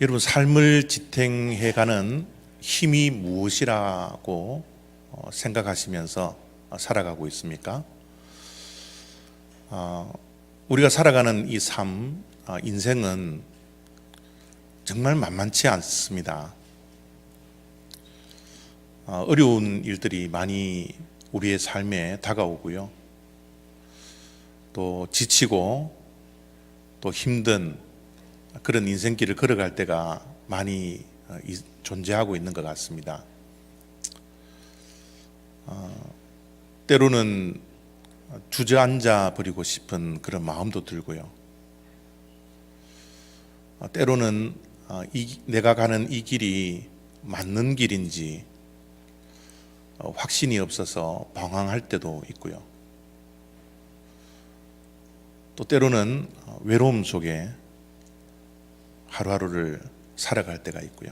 여러분, 삶을 지탱해가는 힘이 무엇이라고 생각하시면서 살아가고 있습니까? 우리가 살아가는 이 삶, 인생은 정말 만만치 않습니다. 어려운 일들이 많이 우리의 삶에 다가오고요. 또 지치고 또 힘든 그런 인생길을 걸어갈 때가 많이 존재하고 있는 것 같습니다. 때로는 주저앉아 버리고 싶은 그런 마음도 들고요. 때로는 내가 가는 이 길이 맞는 길인지 확신이 없어서 방황할 때도 있고요. 또 때로는 외로움 속에 하루하루를 살아갈 때가 있고요.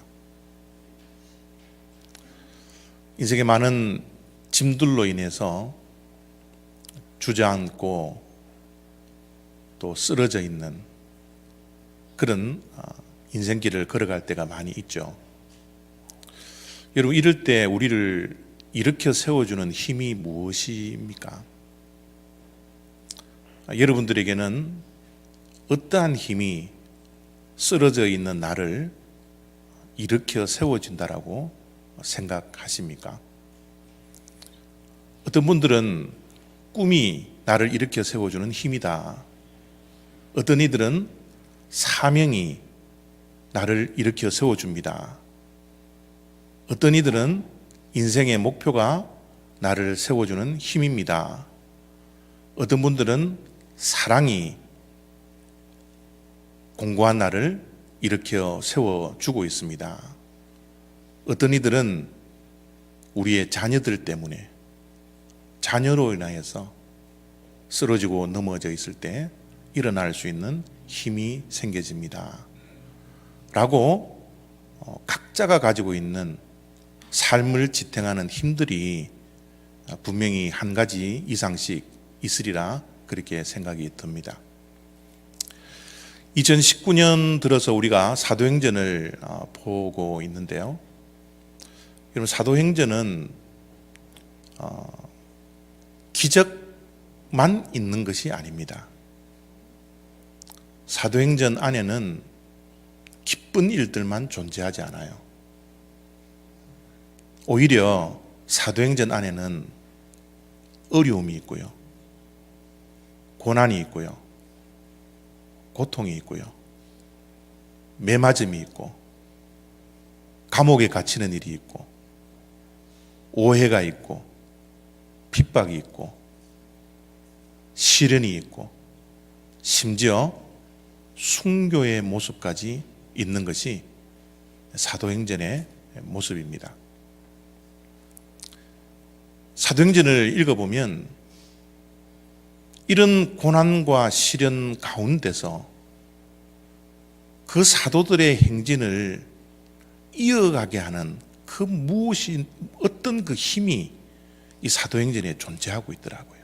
인생의 많은 짐들로 인해서 주저앉고 또 쓰러져 있는 그런 인생길을 걸어갈 때가 많이 있죠. 여러분, 이럴 때 우리를 일으켜 세워주는 힘이 무엇입니까? 여러분들에게는 어떠한 힘이 쓰러져 있는 나를 일으켜 세워준다라고 생각하십니까? 어떤 분들은 꿈이 나를 일으켜 세워주는 힘이다. 어떤 이들은 사명이 나를 일으켜 세워줍니다. 어떤 이들은 인생의 목표가 나를 세워주는 힘입니다. 어떤 분들은 사랑이 공고한 나를 일으켜 세워주고 있습니다. 어떤 이들은 우리의 자녀들 때문에, 자녀로 인하여서 쓰러지고 넘어져 있을 때 일어날 수 있는 힘이 생겨집니다. 라고 각자가 가지고 있는 삶을 지탱하는 힘들이 분명히 한 가지 이상씩 있으리라 그렇게 생각이 듭니다. 2019년 들어서 우리가 사도행전을 보고 있는데요. 여러분, 사도행전은 기적만 있는 것이 아닙니다. 사도행전 안에는 기쁜 일들만 존재하지 않아요. 오히려 사도행전 안에는 어려움이 있고요, 고난이 있고요, 고통이 있고요, 매맞음이 있고, 감옥에 갇히는 일이 있고, 오해가 있고, 핍박이 있고, 시련이 있고, 심지어 순교의 모습까지 있는 것이 사도행전의 모습입니다. 사도행전을 읽어보면 이런 고난과 시련 가운데서 그 사도들의 행진을 이어가게 하는 그 무엇이, 어떤 그 힘이 이 사도행전에 존재하고 있더라고요.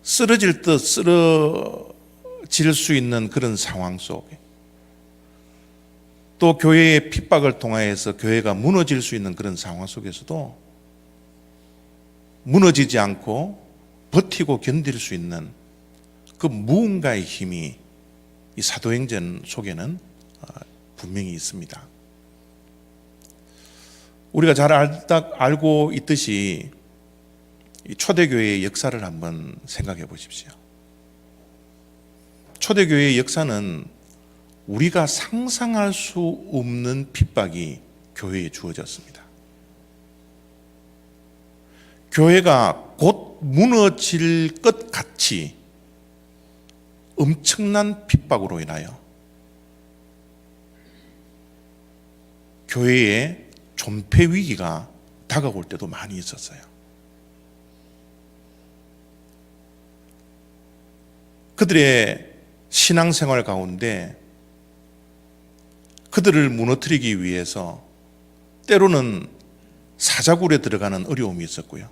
쓰러질 듯 쓰러질 수 있는 그런 상황 속에, 또 교회의 핍박을 통하여서 교회가 무너질 수 있는 그런 상황 속에서도 무너지지 않고 버티고 견딜 수 있는 그 무언가의 힘이 이 사도행전 속에는 분명히 있습니다. 우리가 잘 알고 있듯이 초대교회의 역사를 한번 생각해 보십시오. 초대교회의 역사는 우리가 상상할 수 없는 핍박이 교회에 주어졌습니다. 교회가 곧 무너질 것 같이 엄청난 핍박으로 인하여 교회에 존폐 위기가 다가올 때도 많이 있었어요. 그들의 신앙생활 가운데 그들을 무너뜨리기 위해서 때로는 사자굴에 들어가는 어려움이 있었고요.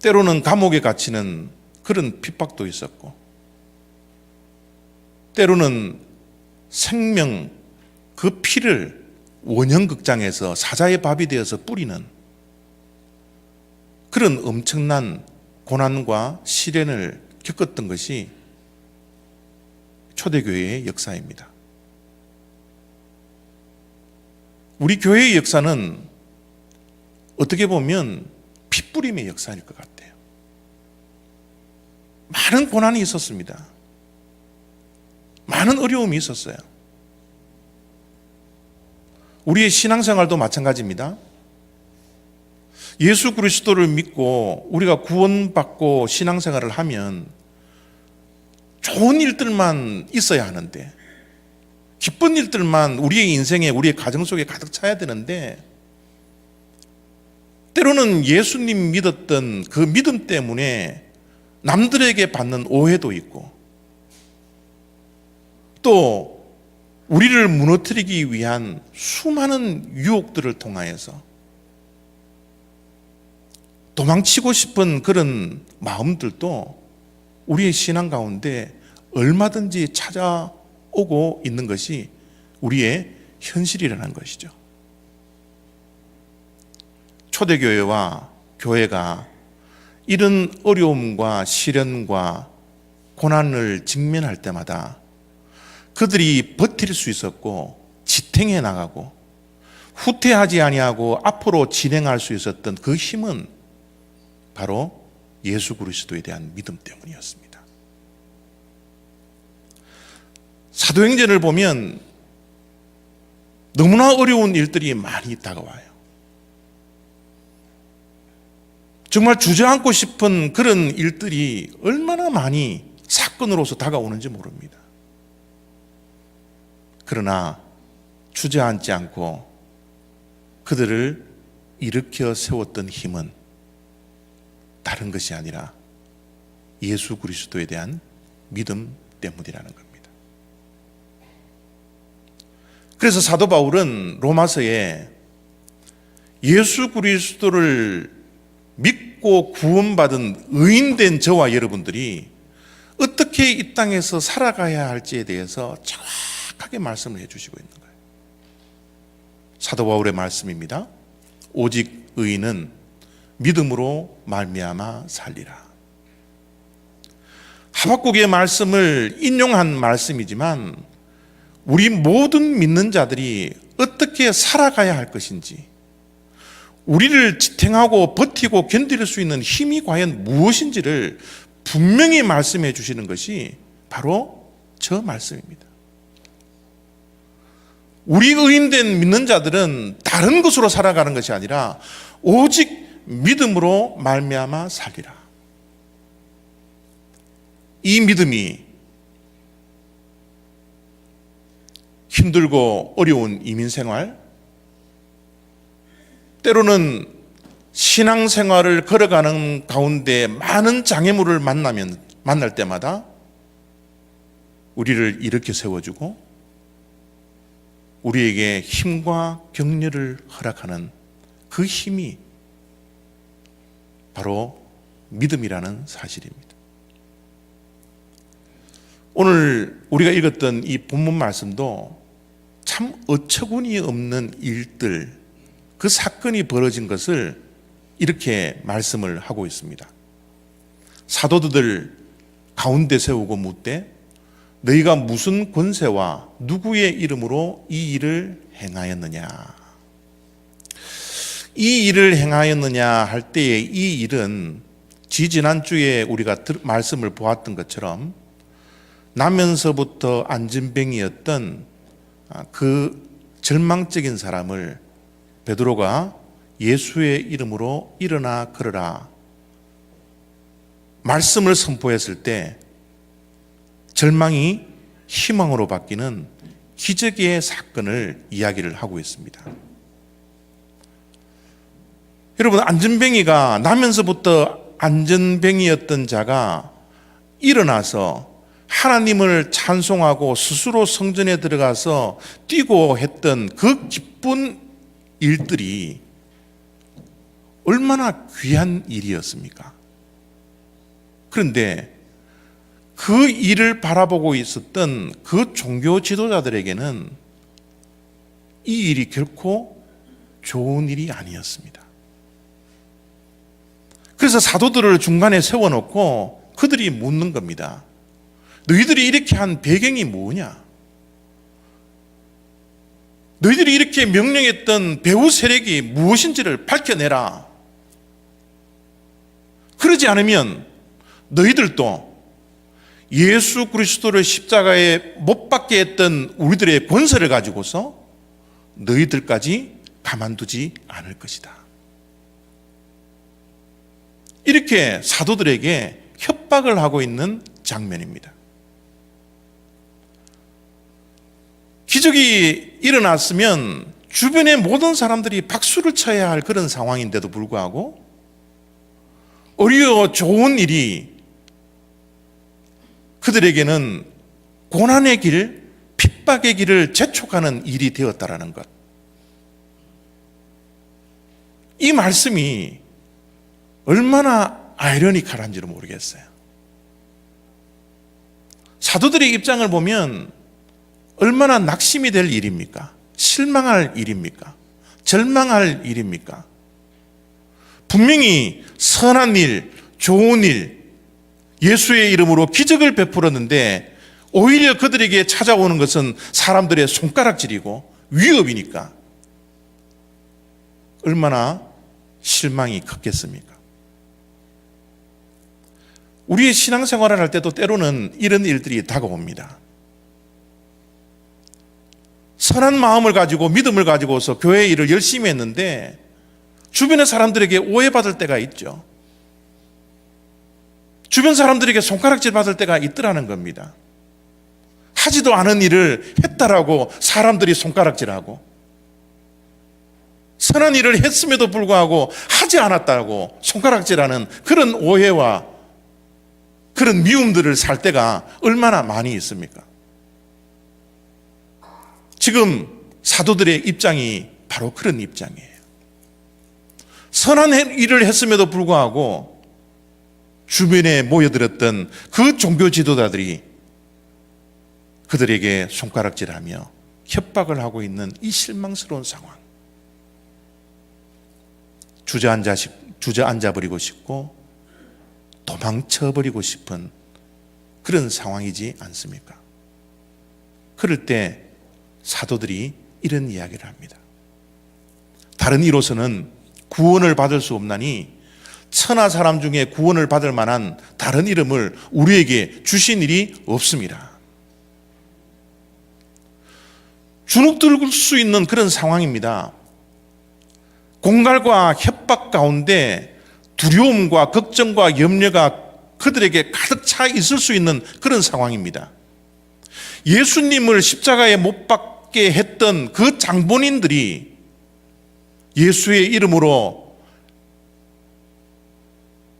때로는 감옥에 갇히는 그런 핍박도 있었고, 때로는 생명 그 피를 원형극장에서 사자의 밥이 되어서 뿌리는 그런 엄청난 고난과 시련을 겪었던 것이 초대교회의 역사입니다. 우리 교회의 역사는 어떻게 보면 핏뿌림의 역사일 것 같아요. 많은 고난이 있었습니다. 많은 어려움이 있었어요. 우리의 신앙생활도 마찬가지입니다. 예수 그리스도를 믿고 우리가 구원받고 신앙생활을 하면 좋은 일들만 있어야 하는데, 기쁜 일들만 우리의 인생에, 우리의 가정 속에 가득 차야 되는데, 때로는 예수님 믿었던 그 믿음 때문에 남들에게 받는 오해도 있고, 또 우리를 무너뜨리기 위한 수많은 유혹들을 통하여서 도망치고 싶은 그런 마음들도 우리의 신앙 가운데 얼마든지 찾아오고 있는 것이 우리의 현실이라는 것이죠. 초대교회와 교회가 이런 어려움과 시련과 고난을 직면할 때마다 그들이 버틸 수 있었고 지탱해 나가고 후퇴하지 아니하고 앞으로 진행할 수 있었던 그 힘은 바로 예수 그리스도에 대한 믿음 때문이었습니다. 사도행전을 보면 너무나 어려운 일들이 많이 다가와요. 정말 주저앉고 싶은 그런 일들이 얼마나 많이 사건으로서 다가오는지 모릅니다. 그러나 주저앉지 않고 그들을 일으켜 세웠던 힘은 다른 것이 아니라 예수 그리스도에 대한 믿음 때문이라는 겁니다. 그래서 사도 바울은 로마서에 예수 그리스도를 믿고 구원받은 의인된 저와 여러분들이 어떻게 이 땅에서 살아가야 할지에 대해서 정확하게 말씀을 해주시고 있는 거예요. 사도 바울의 말씀입니다. 오직 의인은 믿음으로 말미암아 살리라. 하박국의 말씀을 인용한 말씀이지만 우리 모든 믿는 자들이 어떻게 살아가야 할 것인지, 우리를 지탱하고 버티고 견딜 수 있는 힘이 과연 무엇인지를 분명히 말씀해 주시는 것이 바로 저 말씀입니다. 우리 의인된 믿는 자들은 다른 것으로 살아가는 것이 아니라 오직 믿음으로 말미암아 살리라. 이 믿음이 힘들고 어려운 이민생활, 때로는 신앙생활을 걸어가는 가운데 많은 장애물을 만날 때마다 우리를 일으켜 세워주고 우리에게 힘과 격려를 허락하는 그 힘이 바로 믿음이라는 사실입니다. 오늘 우리가 읽었던 이 본문 말씀도 참 어처구니 없는 일들, 그 사건이 벌어진 것을 이렇게 말씀을 하고 있습니다. 사도들 가운데 세우고 묻되 너희가 무슨 권세와 누구의 이름으로 이 일을 행하였느냐. 이 일을 행하였느냐 할 때에 이 일은 지지난주에 우리가 말씀을 보았던 것처럼 나면서부터 안진뱅이였던 그 절망적인 사람을 베드로가 예수의 이름으로 일어나 걸으라 말씀을 선포했을 때 절망이 희망으로 바뀌는 기적의 사건을 이야기를 하고 있습니다. 여러분, 안전뱅이가 나면서부터 안전뱅이였던 자가 일어나서 하나님을 찬송하고 스스로 성전에 들어가서 뛰고 했던 그 기쁜 일들이 얼마나 귀한 일이었습니까? 그런데 그 일을 바라보고 있었던 그 종교 지도자들에게는 이 일이 결코 좋은 일이 아니었습니다. 그래서 사도들을 중간에 세워놓고 그들이 묻는 겁니다. 너희들이 이렇게 한 배경이 뭐냐? 너희들이 이렇게 명령했던 배후 세력이 무엇인지를 밝혀내라. 그러지 않으면 너희들도 예수 그리스도를 십자가에 못 박게 했던 우리들의 권세를 가지고서 너희들까지 가만두지 않을 것이다. 이렇게 사도들에게 협박을 하고 있는 장면입니다. 기적이 일어났으면 주변의 모든 사람들이 박수를 쳐야 할 그런 상황인데도 불구하고 오히려 좋은 일이 그들에게는 고난의 길, 핍박의 길을 재촉하는 일이 되었다라는 것. 이 말씀이 얼마나 아이러니컬한지를 모르겠어요. 사도들의 입장을 보면 얼마나 낙심이 될 일입니까? 실망할 일입니까? 절망할 일입니까? 분명히 선한 일, 좋은 일, 예수의 이름으로 기적을 베풀었는데 오히려 그들에게 찾아오는 것은 사람들의 손가락질이고 위협이니까 얼마나 실망이 컸겠습니까? 우리의 신앙생활을 할 때도 때로는 이런 일들이 다가옵니다. 선한 마음을 가지고 믿음을 가지고서 교회 일을 열심히 했는데 주변의 사람들에게 오해받을 때가 있죠. 주변 사람들에게 손가락질 받을 때가 있더라는 겁니다. 하지도 않은 일을 했다라고 사람들이 손가락질하고 선한 일을 했음에도 불구하고 하지 않았다고 손가락질하는 그런 오해와 그런 미움들을 살 때가 얼마나 많이 있습니까? 지금 사도들의 입장이 바로 그런 입장이에요. 선한 일을 했음에도 불구하고 주변에 모여들었던 그 종교 지도자들이 그들에게 손가락질하며 협박을 하고 있는 이 실망스러운 상황. 주저앉아버리고 싶고 도망쳐버리고 싶은 그런 상황이지 않습니까? 그럴 때 사도들이 이런 이야기를 합니다. 다른 이로서는 구원을 받을 수 없나니 천하 사람 중에 구원을 받을 만한 다른 이름을 우리에게 주신 일이 없습니다. 주눅들 수 있는 그런 상황입니다. 공갈과 협박 가운데 두려움과 걱정과 염려가 그들에게 가득 차 있을 수 있는 그런 상황입니다. 예수님을 십자가에 못 박게 했던 그 장본인들이 예수의 이름으로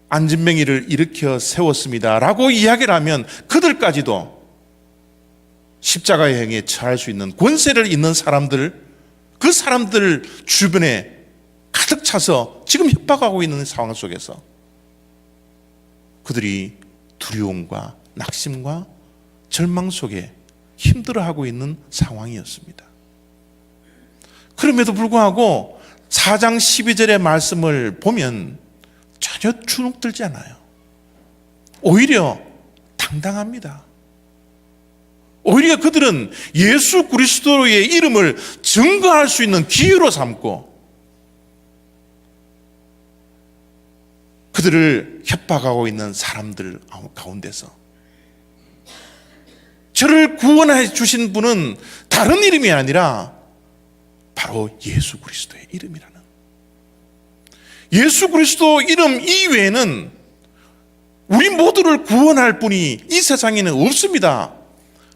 안진뱅이를 일으켜 세웠습니다 라고 이야기를 하면 그들까지도 십자가의 행위에 처할 수 있는 권세를 있는 사람들, 그 사람들 주변에 가득 차서 지금 협박하고 있는 상황 속에서 그들이 두려움과 낙심과 절망 속에 힘들어하고 있는 상황이었습니다. 그럼에도 불구하고 4장 12절의 말씀을 보면 전혀 주눅들지 않아요. 오히려 당당합니다. 오히려 그들은 예수 그리스도의 이름을 증거할 수 있는 기회로 삼고 그들을 협박하고 있는 사람들 가운데서 저를 구원해 주신 분은 다른 이름이 아니라 바로 예수 그리스도의 이름이라는, 예수 그리스도 이름 이외에는 우리 모두를 구원할 분이 이 세상에는 없습니다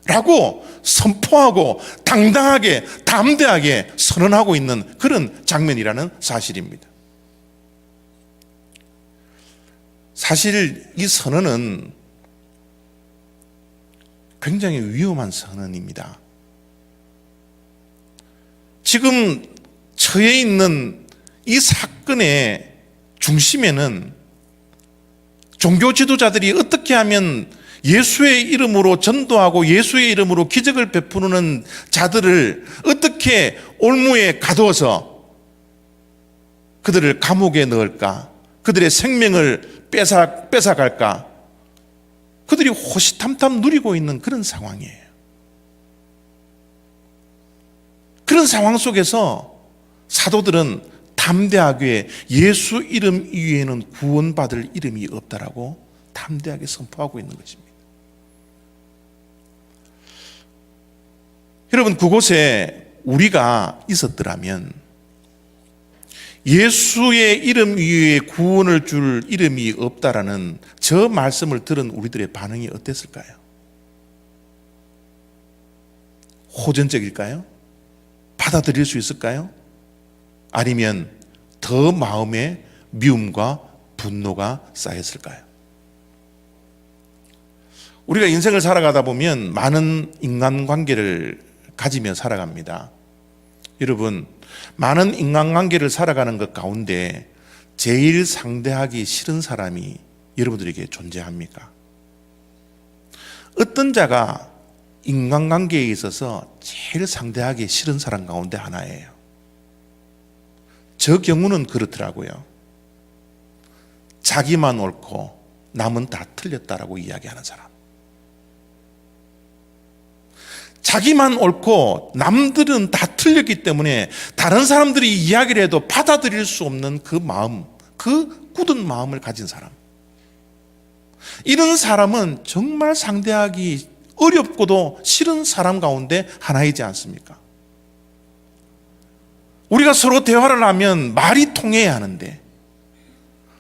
라고 선포하고 당당하게 담대하게 선언하고 있는 그런 장면이라는 사실입니다. 사실 이 선언은 굉장히 위험한 선언입니다. 지금 처해 있는 이 사건의 중심에는 종교 지도자들이 어떻게 하면 예수의 이름으로 전도하고 예수의 이름으로 기적을 베푸는 자들을 어떻게 올무에 가두어서 그들을 감옥에 넣을까? 그들의 생명을 뺏어갈까? 그들이 호시탐탐 누리고 있는 그런 상황이에요. 그런 상황 속에서 사도들은 담대하게 예수 이름 이외에는 구원받을 이름이 없다라고 담대하게 선포하고 있는 것입니다. 여러분, 그곳에 우리가 있었더라면 예수의 이름 위에 구원을 줄 이름이 없다라는 저 말씀을 들은 우리들의 반응이 어땠을까요? 호전적일까요? 받아들일 수 있을까요? 아니면 더 마음에 미움과 분노가 쌓였을까요? 우리가 인생을 살아가다 보면 많은 인간관계를 가지며 살아갑니다. 여러분, 많은 인간관계를 살아가는 것 가운데 제일 상대하기 싫은 사람이 여러분들에게 존재합니까? 어떤 자가 인간관계에 있어서 제일 상대하기 싫은 사람 가운데 하나예요. 저 경우는 그렇더라고요. 자기만 옳고 남은 다 틀렸다라고 이야기하는 사람. 자기만 옳고 남들은 다 틀렸기 때문에 다른 사람들이 이야기를 해도 받아들일 수 없는 그 마음, 그 굳은 마음을 가진 사람. 이런 사람은 정말 상대하기 어렵고도 싫은 사람 가운데 하나이지 않습니까? 우리가 서로 대화를 하면 말이 통해야 하는데,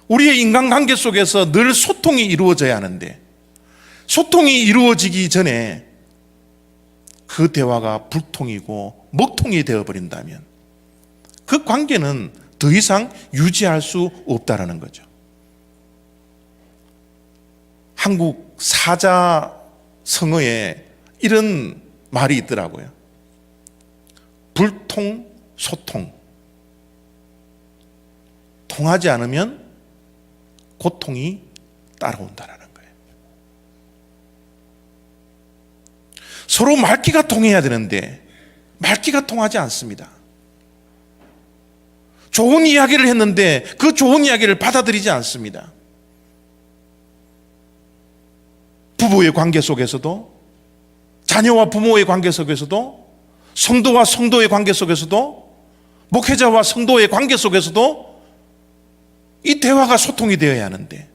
우리의 인간관계 속에서 늘 소통이 이루어져야 하는데, 소통이 이루어지기 전에 그 대화가 불통이고 먹통이 되어버린다면 그 관계는 더 이상 유지할 수 없다라는 거죠. 한국 사자성어에 이런 말이 있더라고요. 불통, 소통. 통하지 않으면 고통이 따라온다라는 거예요. 서로 말귀가 통해야 되는데 말귀가 통하지 않습니다. 좋은 이야기를 했는데 그 좋은 이야기를 받아들이지 않습니다. 부부의 관계 속에서도, 자녀와 부모의 관계 속에서도, 성도와 성도의 관계 속에서도, 목회자와 성도의 관계 속에서도 이 대화가 소통이 되어야 하는데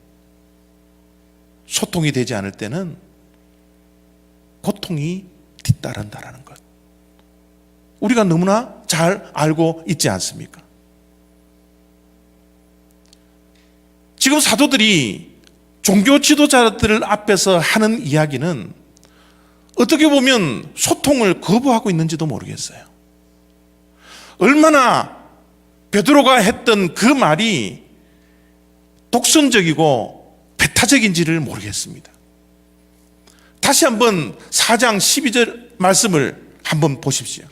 소통이 되지 않을 때는 고통이 뒤따른다라는 것, 우리가 너무나 잘 알고 있지 않습니까? 지금 사도들이 종교 지도자들 앞에서 하는 이야기는 어떻게 보면 소통을 거부하고 있는지도 모르겠어요. 얼마나 베드로가 했던 그 말이 독선적이고 배타적인지를 모르겠습니다. 다시 한번 4장 12절 말씀을 한번 보십시오.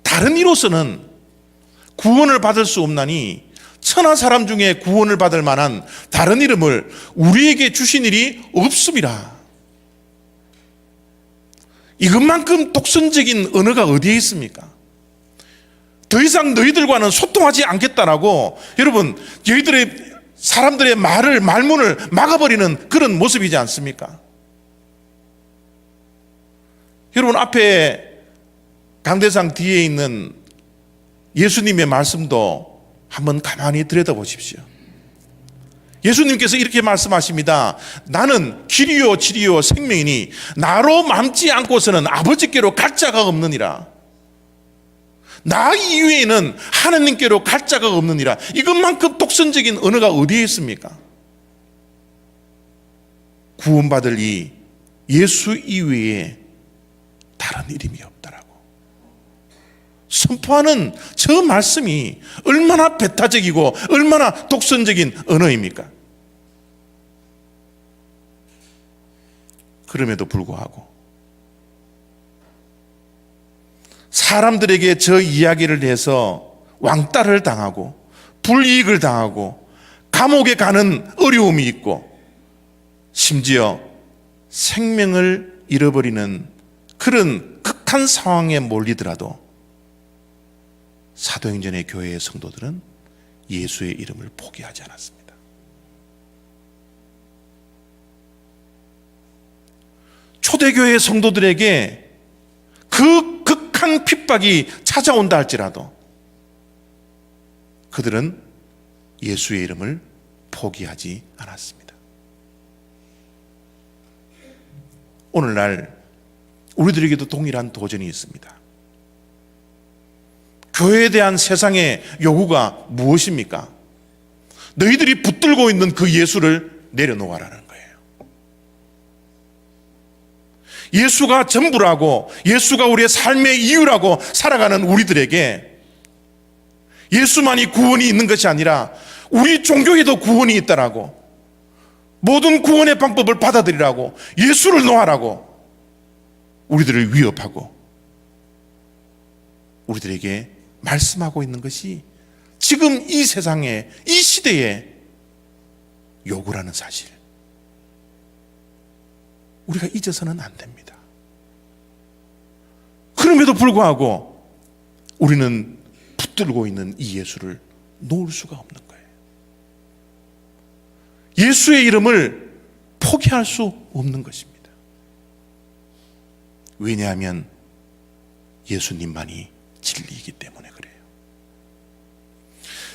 다른 이로서는 구원을 받을 수 없나니 천하 사람 중에 구원을 받을 만한 다른 이름을 우리에게 주신 일이 없음이라. 이것만큼 독선적인 언어가 어디에 있습니까? 더 이상 너희들과는 소통하지 않겠다라고, 여러분, 사람들의 말문을 막아버리는 그런 모습이지 않습니까? 여러분, 앞에 강대상 뒤에 있는 예수님의 말씀도 한번 가만히 들여다보십시오. 예수님께서 이렇게 말씀하십니다. 나는 길이요 진리요 생명이니 나로 맘지 않고서는 아버지께로 갈 자가 없느니라. 나 이외에는 하나님께로 갈 자가 없느니라. 이것만큼 독선적인 언어가 어디에 있습니까? 구원받을 이 예수 이외에 다른 이름이 없다라고 선포하는 저 말씀이 얼마나 배타적이고 얼마나 독선적인 언어입니까? 그럼에도 불구하고 사람들에게 저 이야기를 해서 왕따를 당하고 불이익을 당하고 감옥에 가는 어려움이 있고 심지어 생명을 잃어버리는 그런 극한 상황에 몰리더라도 사도행전의 교회의 성도들은 예수의 이름을 포기하지 않았습니다. 초대교회 성도들에게 그 극한 핍박이 찾아온다 할지라도 그들은 예수의 이름을 포기하지 않았습니다. 오늘날 우리들에게도 동일한 도전이 있습니다. 교회에 대한 세상의 요구가 무엇입니까? 너희들이 붙들고 있는 그 예수를 내려놓아라는 거예요. 예수가 전부라고, 예수가 우리의 삶의 이유라고 살아가는 우리들에게 예수만이 구원이 있는 것이 아니라 우리 종교에도 구원이 있다라고, 모든 구원의 방법을 받아들이라고, 예수를 놓아라고 우리들을 위협하고 우리들에게 말씀하고 있는 것이 지금 이 세상에, 이 시대의 요구라는 사실, 우리가 잊어서는 안 됩니다. 그럼에도 불구하고 우리는 붙들고 있는 이 예수를 놓을 수가 없는 거예요. 예수의 이름을 포기할 수 없는 것입니다. 왜냐하면 예수님만이 진리이기 때문에 그래요.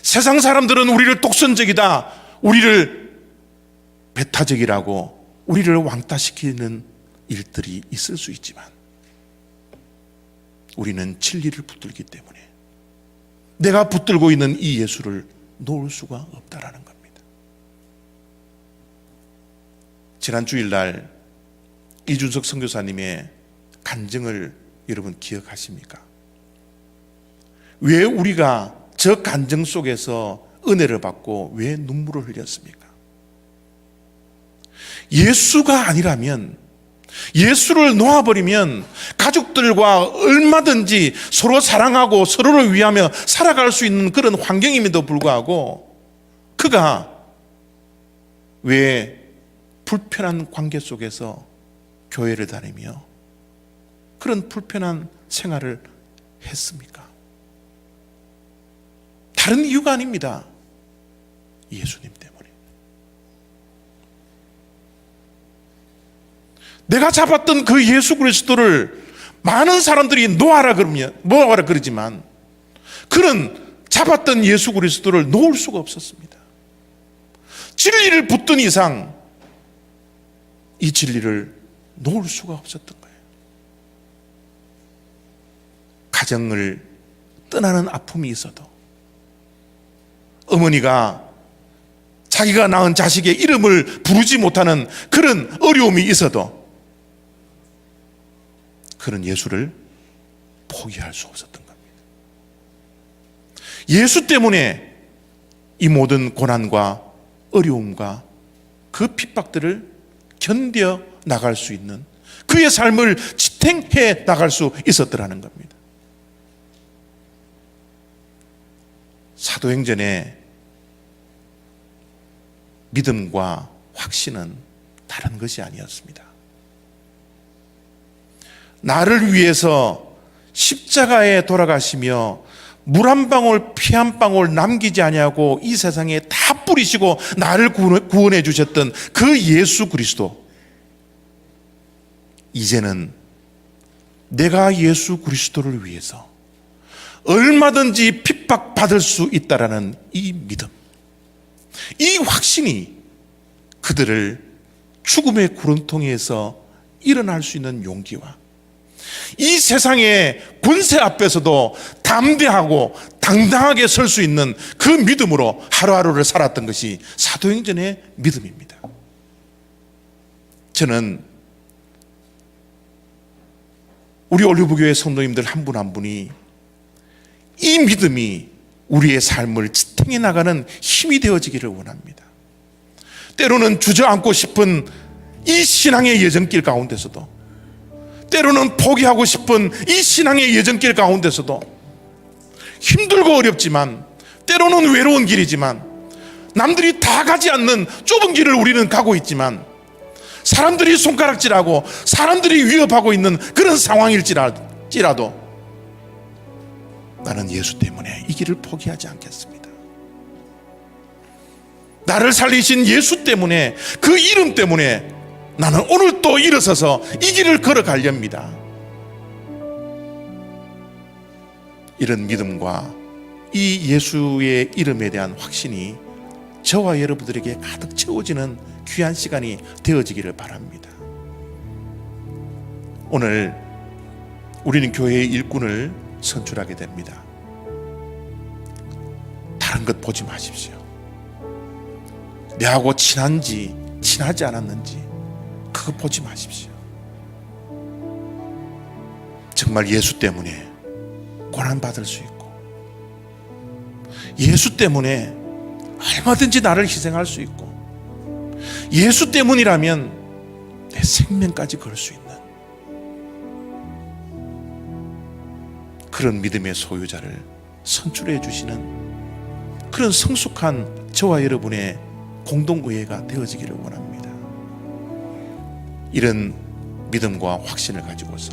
세상 사람들은 우리를 독선적이다, 우리를 배타적이라고 우리를 왕따시키는 일들이 있을 수 있지만 우리는 진리를 붙들기 때문에 내가 붙들고 있는 이 예수를 놓을 수가 없다라는 겁니다. 지난 주일날 이준석 선교사님의 간증을 여러분 기억하십니까? 왜 우리가 저 간증 속에서 은혜를 받고 왜 눈물을 흘렸습니까? 예수가 아니라면, 예수를 놓아버리면 가족들과 얼마든지 서로 사랑하고 서로를 위하며 살아갈 수 있는 그런 환경임에도 불구하고 그가 왜 불편한 관계 속에서 교회를 다니며 그런 불편한 생활을 했습니까? 다른 이유가 아닙니다. 예수님 때문에. 내가 잡았던 그 예수 그리스도를 많은 사람들이 놓아라 그러지만 그는 잡았던 예수 그리스도를 놓을 수가 없었습니다. 진리를 붙든 이상 이 진리를 놓을 수가 없었던 거예요. 가정을 떠나는 아픔이 있어도, 어머니가 자기가 낳은 자식의 이름을 부르지 못하는 그런 어려움이 있어도 그는 예수를 포기할 수 없었던 겁니다. 예수 때문에 이 모든 고난과 어려움과 그 핍박들을 견뎌 나갈 수 있는, 그의 삶을 지탱해 나갈 수 있었더라는 겁니다. 사도행전의 믿음과 확신은 다른 것이 아니었습니다. 나를 위해서 십자가에 돌아가시며 물 한 방울 피 한 방울 남기지 아니하고 이 세상에 다 뿌리시고 나를 구원해 주셨던 그 예수 그리스도, 이제는 내가 예수 그리스도를 위해서 얼마든지 핍박받을 수 있다라는 이 믿음, 이 확신이 그들을 죽음의 구렁텅이에서 일어날 수 있는 용기와 이 세상의 권세 앞에서도 담대하고 당당하게 설 수 있는 그 믿음으로 하루하루를 살았던 것이 사도행전의 믿음입니다. 저는 우리 올리브교회 성도님들 한 분 한 분이 이 믿음이 우리의 삶을 지탱해 나가는 힘이 되어지기를 원합니다. 때로는 주저앉고 싶은 이 신앙의 여정길 가운데서도, 때로는 포기하고 싶은 이 신앙의 여정길 가운데서도, 힘들고 어렵지만, 때로는 외로운 길이지만, 남들이 다 가지 않는 좁은 길을 우리는 가고 있지만, 사람들이 손가락질하고 사람들이 위협하고 있는 그런 상황일지라도 나는 예수 때문에 이 길을 포기하지 않겠습니다. 나를 살리신 예수 때문에, 그 이름 때문에 나는 오늘 또 일어서서 이 길을 걸어가렵니다. 이런 믿음과 이 예수의 이름에 대한 확신이 저와 여러분들에게 가득 채워지는 귀한 시간이 되어지기를 바랍니다. 오늘 우리는 교회의 일꾼을 선출하게 됩니다. 다른 것 보지 마십시오. 내하고 친한지 친하지 않았는지 그거 보지 마십시오. 정말 예수 때문에 고난받을 수 있고, 예수 때문에 얼마든지 나를 희생할 수 있고, 예수 때문이라면 내 생명까지 걸 수 있는 그런 믿음의 소유자를 선출해 주시는 그런 성숙한 저와 여러분의 공동의회가 되어지기를 원합니다. 이런 믿음과 확신을 가지고서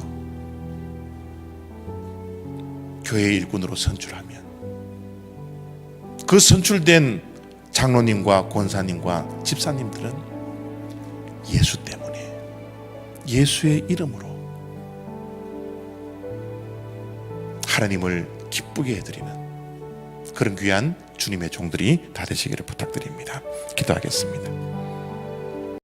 교회 일꾼으로 선출하면 그 선출된 장로님과 권사님과 집사님들은 예수 때문에, 예수의 이름으로 하나님을 기쁘게 해드리는 그런 귀한 주님의 종들이 다 되시기를 부탁드립니다. 기도하겠습니다.